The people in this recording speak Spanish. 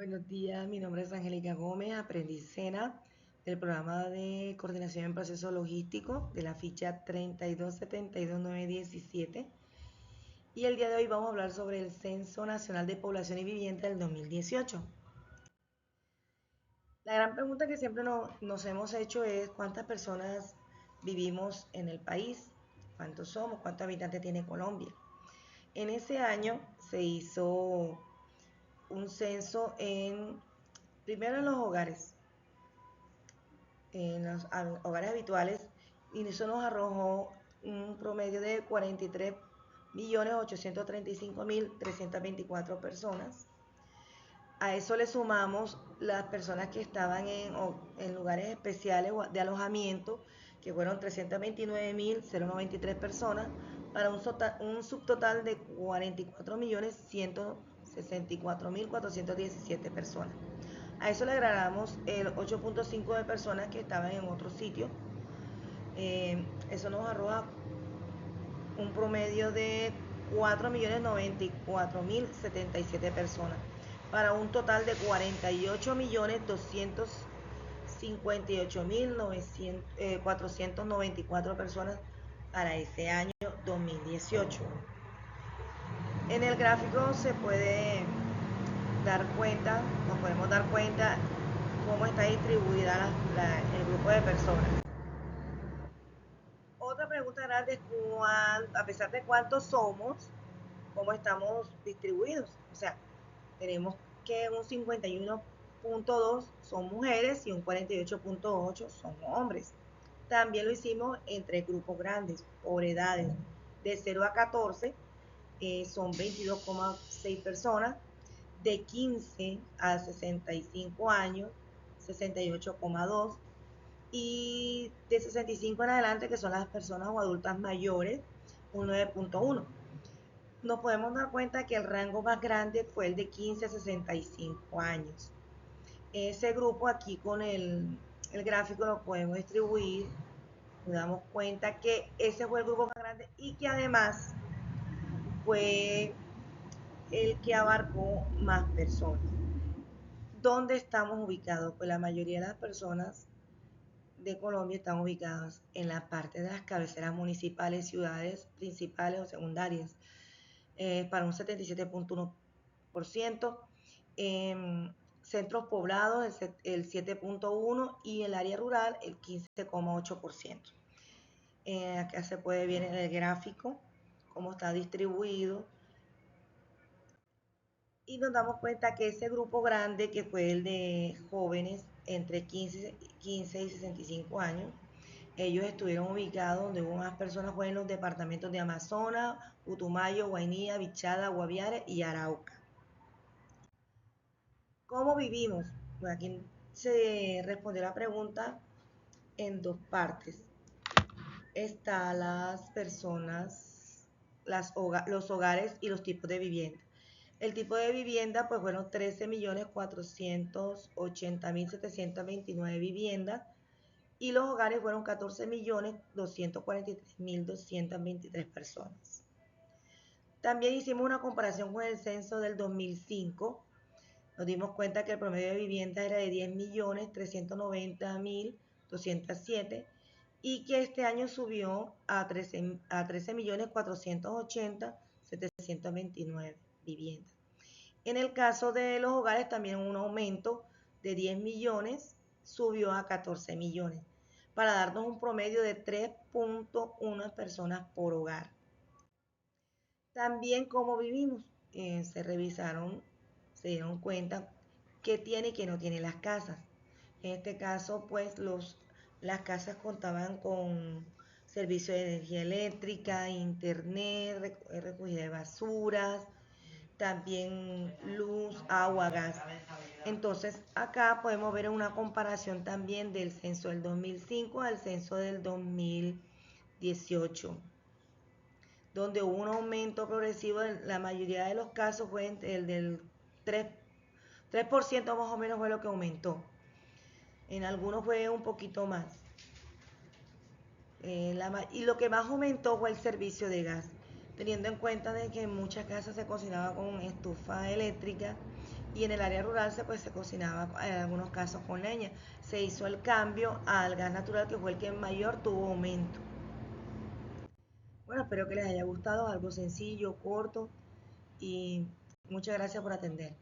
Buenos días, mi nombre es Angélica Gómez, aprendiz SENA del programa de coordinación en proceso logístico de la ficha 3272917 y el día de hoy vamos a hablar sobre el Censo Nacional de Población y Vivienda del 2018. La gran pregunta que siempre nos hemos hecho es cuántas personas vivimos en el país, cuántos somos, cuántos habitantes tiene Colombia. En ese año se hizo un censo primero en los hogares, en los hogares habituales, y eso nos arrojó un promedio de 43.835.324 personas. A eso le sumamos las personas que estaban en lugares especiales de alojamiento, que fueron 329.093 personas, para un subtotal de 44.164.417 personas. A eso le agregamos el 8.5 de personas que estaban en otro sitio. Eso nos arroja un promedio de 4.094.077 personas, para un total de 48.258.494 personas para ese año 2018. En el gráfico se puede dar cuenta, nos podemos dar cuenta cómo está distribuida el grupo de personas. Otra pregunta grande es a pesar de cuántos somos, cómo estamos distribuidos. O sea, tenemos que un 51.2 son mujeres y un 48.8 son hombres. También lo hicimos entre grupos grandes, por edades, de 0 a 14 son 22,6 personas, de 15 a 65 años, 68,2, y de 65 en adelante, que son las personas o adultas mayores, un 9.1. Nos podemos dar cuenta que el rango más grande fue el de 15 a 65 años. Ese grupo aquí con el gráfico lo podemos distribuir, nos damos cuenta que ese fue el grupo más grande y que además fue el que abarcó más personas. ¿Dónde estamos ubicados? Pues la mayoría de las personas de Colombia están ubicadas en la parte de las cabeceras municipales, ciudades principales o secundarias, para un 77.1%, centros poblados el 7.1% y el área rural el 15.8%. Acá se puede ver en el gráfico cómo está distribuido y nos damos cuenta que ese grupo grande, que fue el de jóvenes entre 15 y 65 años, ellos estuvieron ubicados donde hubo más personas, fue en los departamentos de Amazonas, Putumayo, Guainía, Bichada, Guaviare y Arauca. ¿Cómo vivimos? Pues aquí se respondió la pregunta en dos partes. Está las personas, los hogares y los tipos de vivienda. El tipo de vivienda pues fueron 13.480.729 viviendas y los hogares fueron 14.243.223 personas. También hicimos una comparación con el censo del 2005. Nos dimos cuenta que el promedio de vivienda era de 10.390.207 y que este año subió a 13.480.729 viviendas. En el caso de los hogares también un aumento de 10 millones, subió a 14 millones, para darnos un promedio de 3.1 personas por hogar. También cómo vivimos, se revisaron, se dieron cuenta qué tiene y qué no tiene las casas. En este caso, pues las casas contaban con servicio de energía eléctrica, internet, recogida de basuras, también luz, agua, gas. Entonces, acá podemos ver una comparación también del censo del 2005 al censo del 2018, donde hubo un aumento progresivo. En la mayoría de los casos fue el del 3% más o menos fue lo que aumentó. En algunos fue un poquito más. Y lo que más aumentó fue el servicio de gas. teniendo en cuenta de que en muchas casas se cocinaba con estufa eléctrica y en el área rural se cocinaba en algunos casos con leña. Se hizo el cambio al gas natural, que fue el que mayor tuvo aumento. Bueno, espero que les haya gustado, algo sencillo, corto, y muchas gracias por atender.